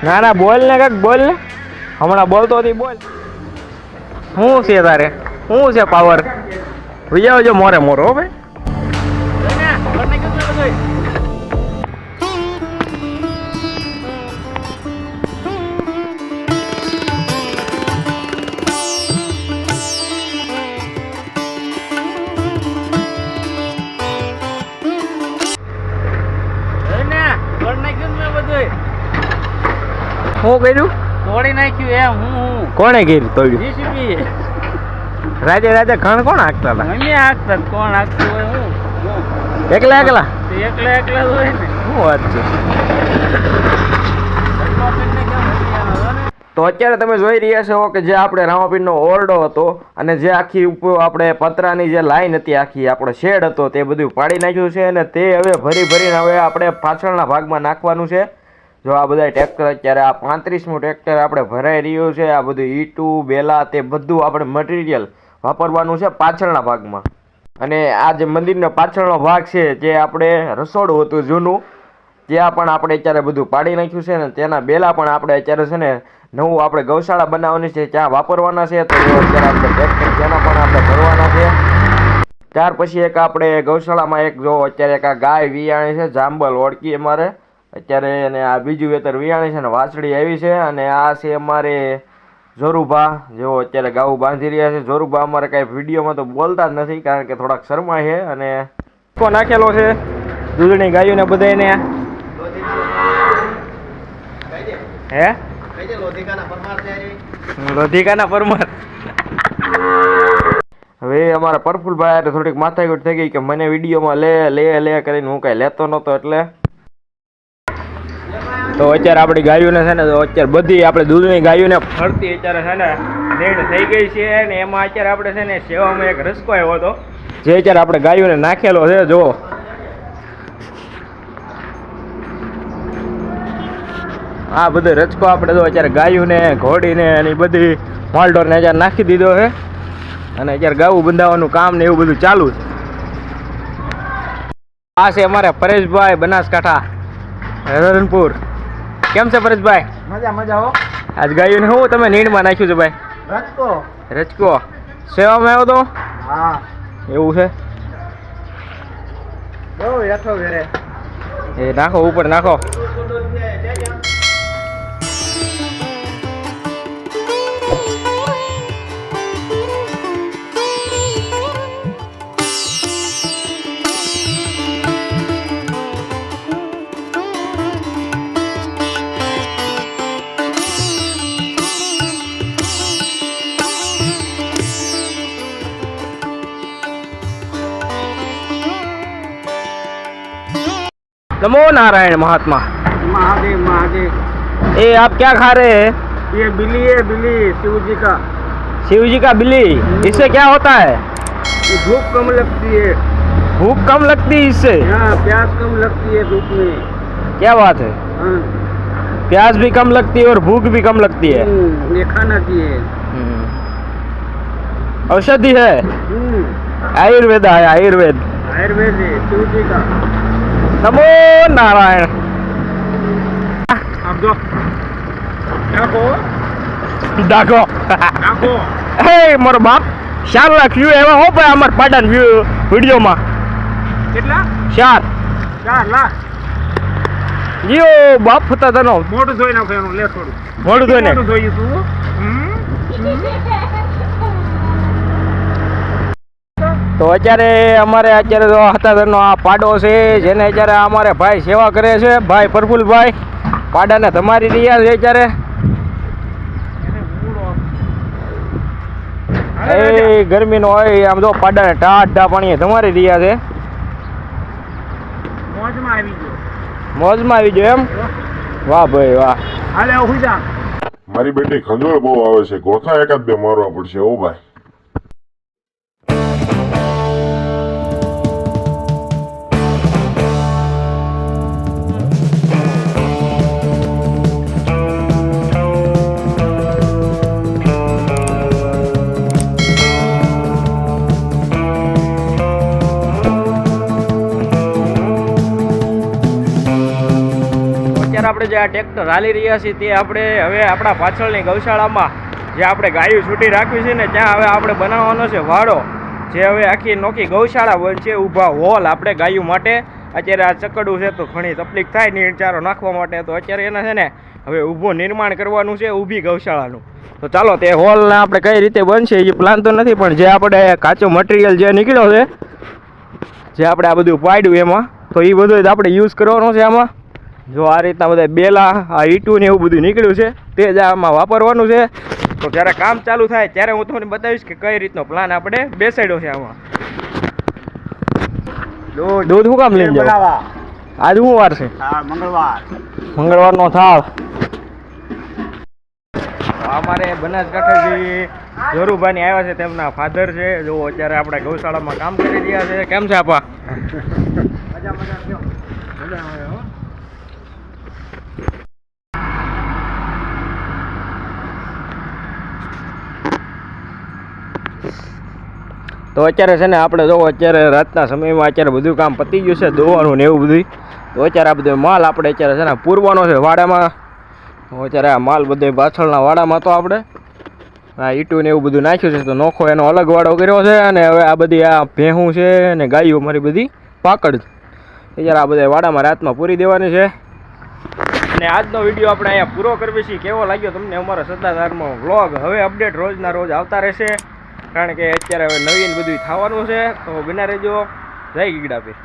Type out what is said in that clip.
ના ના બોલ ને કાક બોલ ને હમણાં બોલતો હતી બોલ શું છે તારે શું છે પાવર વિજાવજો મોરે મોરો હો ભાઈ શું કર્યું તોડી નાખ્યું એમ હું કોણે કર્યું તોડ્યું જીસીબી રાતે રાતે ઘણ કોણ હાંકતા હતા અમે હાંકતા કોણ હાંકતું હોય હું એકલા એકલા એકલા એકલા જ હોય ને શું વાત છે તો અત્યારે તમે જોઈ રહ્યા છો કે જે આપણે રામાપીરનો ઓરડો હતો અને જે આખી ઉપર આપણે પતરાની જે લાઈન હતી આખી આપણો શેડ હતો તે બધું પાડી નાખ્યું છે અને તે હવે ભરીને હવે આપણે પાછળના ભાગમાં નાખવાનું છે જો આ બધા ટ્રેક્ટર અત્યારે આ 35મું ટ્રેક્ટર આપણે ભરાઈ રહ્યું છે આ બધું ઈટું બેલા તે બધું આપણે મટીરિયલ વાપરવાનું છે પાછળના ભાગમાં અને આ જે મંદિરનો પાછળનો ભાગ છે જે આપણે રસોડું હતું જૂનું ત્યાં પણ આપણે અત્યારે બધું પાડી નાખ્યું છે ને તેના બેલા પણ આપણે અત્યારે છે ને નવું આપણે ગૌશાળા બનાવવાની છે ત્યાં વાપરવાના છે તો અત્યારે આપણે ટ્રેક્ટર તેના પણ આપણે ભરવાના છે ત્યાર પછી એક આપણે ગૌશાળામાં એક જો અત્યારે એક આ ગાય વિયાણી છે જાંબલ ઓળખી અમારે અત્યારે અને આ બીજું વેતર વિયાણી છે ને વાછડી આવી છે અને આ છે અમારે જોરુભા જેઓ અત્યારે ગાવું બાંધી રહ્યા છે જોરુભા અમારે કાંઈ વિડીયોમાં તો બોલતા જ નથી કારણ કે થોડાક શરમાય છે અને નાખેલો છે દૂધની ગાયોને બધાને હે લોધિકાના પરમાર હવે અમારા પરફુલભાઈ થોડીક માથાકૂટ થઈ ગઈ કે મને વિડીયોમાં લે કરીને હું કાંઈ લેતો નહોતો એટલે તો અત્યારે આપણી ગાયોને છે ને તો અત્યારે બધી આપણે દૂધની ગાયોને ફરતી અત્યારે છે ને રેડ થઈ ગઈ છે ને એમાં અત્યારે આપણે છે ને સેવામાં એક રસ્કો આવ્યો હતો જે અત્યારે આપણે ગાયોને નાખેલો છે જો આ બધો રચકો આપણે તો અત્યારે ગાયોને ઘોડીને અને બધી માલઢોરને અત્યારે નાખી દીધો છે અને અત્યારે ગાવું બંધાવવાનું કામ ને એવું બધું ચાલુ છે આ છે અમારે પરેશભાઈ બનાસકાંઠા રતનપુર કેમ છે પરેશભાઈ મજા હો આજ ગાયોને શું તમે નીણમાં નાખ્યું છે ભાઈ રચકો સેવામાં આવ્યો તો હા એવું છે બહુ હેઠો ઘરે એ નાખો ઉપર નાખો नमो नारायण महात्मा महादेव महादेव ये आप क्या खा रहे हैं ये बिल्ली है बिल्ली शिव जी का बिल्ली इससे क्या होता है ये भूख कम लगती है भूख कम लगती है इससे हाँ प्यास कम लगती है धूप में क्या बात है हाँ प्यास भी कम लगती है और भूख भी कम लगती है ये खाना चाहिए औषधि है आयुर्वेद है आयुर्वेद आयुर्वेद है शिव जी का नमो नारायण आप जो डाको डाको डाको હે મારો બાપ 4 લાખ વ્યૂ એવા હો ભાઈ અમાર પાડાન વ્યૂ વિડીયોમાં કેટલા 4 લાખ જીઓ બાપ હતા તનો મોટું જોઈ નાખો એનું લે થોડું મોટું જોઈને મોટું જોયું તું તો અત્યારે અમારે અત્યારે તો હતાદરનો આ પાડો છે જેને અત્યારે અમારે ભાઈ સેવા કરે છે ભાઈ પ્રફુલભાઈ પાડાને તમારી રહ્યા છે અત્યારે એ ગરમીનો હોય આમ જો પાડાને ટાઢા પાણીએ તમારી રહ્યા છે મોજમાં આવી ગયો મોજમાં આવી ગયો એમ વાહ ભાઈ વાહ હાલે હુઈ જા મારી બેટી ખંજોળ બહુ આવે છે ગોથા એકાદ બે મારવા પડશે ઓ ભાઈ આપણે જે આ ટ્રેક્ટર હાલી રહ્યા છીએ તે આપણે હવે આપણા પાછળની ગૌશાળામાં જે આપણે ગાયું છૂટી રાખવી છે ને ત્યાં હવે આપણે બનાવવાનો છે વાડો, જે હવે આખી નોખી ગૌશાળા બનશે, ઊભા હોલ આપણે ગાયું માટે. અત્યારે આ ચકડું છે તો ઘણી તકલીફ થાય નીરચારો નાખવા માટે, તો અત્યારે એના છે ને હવે ઊભું નિર્માણ કરવાનું છે, ઊભી ગૌશાળાનું. તો ચાલો તે હોલને આપણે કઈ રીતે બનશે એ પ્લાન તો નથી, પણ જે આપણે કાચો મટીરિયલ જે નીકળ્યો છે, જે આપણે આ બધું પાડ્યું એમાં, તો એ બધું જ આપણે યુઝ કરવાનો છે આમાં. જો આ રીતના બધા બેલા, આ ઈટું ને એવું બધું નીકળ્યું છે તે જ આમાં વાપરવાનું છે. તો જ્યારે કામ ચાલુ થાય ત્યારે હું તમને બતાવીશ કે કઈ રીતનો પ્લાન આપણે બેસાડ્યો છે આમાં. દૂધ શું કામ લઈને જાવ? આજ શું વાર છે? મંગળવાર. મંગળવારનો થાળ. અમારે બનાસકાંઠાથી જોરુભાઈ આવ્યા છે, તેમના ફાધર છે. જો અત્યારે આપણે ગૌશાળામાં કામ કરી રહ્યા છે. કેમ છે આપા? મજા કયો? મજા આવે હો. તો અત્યારે છે ને આપણે જો અત્યારે રાતના સમયમાં અત્યારે બધું કામ પતી ગયું છે, દોવાનું ને એવું બધું. તો અત્યારે આ બધો માલ આપણે અત્યારે છે ને પૂરવાનો છે વાડામાં. તો અત્યારે આ માલ બધે પાછળના વાડામાં તો આપણે આ ઈટું ને એવું બધું નાખ્યું છે, તો નોખો એનો અલગ વાડો કર્યો છે. અને હવે આ બધી આ ભેહું છે અને ગાયું મારી બધી પાકડ અત્યારે આ બધા વાડામાં રાતમાં પૂરી દેવાની છે. અને આજનો વિડીયો આપણે અહીંયા પૂરો કરવી છીએ. કેવો લાગ્યો તમને અમારો સત્તાધારનો વ્લોગ? હવે અપડેટ રોજના રોજ આવતા રહેશે, કારણ કે અત્યારે હવે નવીન બધું થવાનું છે. તો બના રહેજો. જય ગીગડાપીર.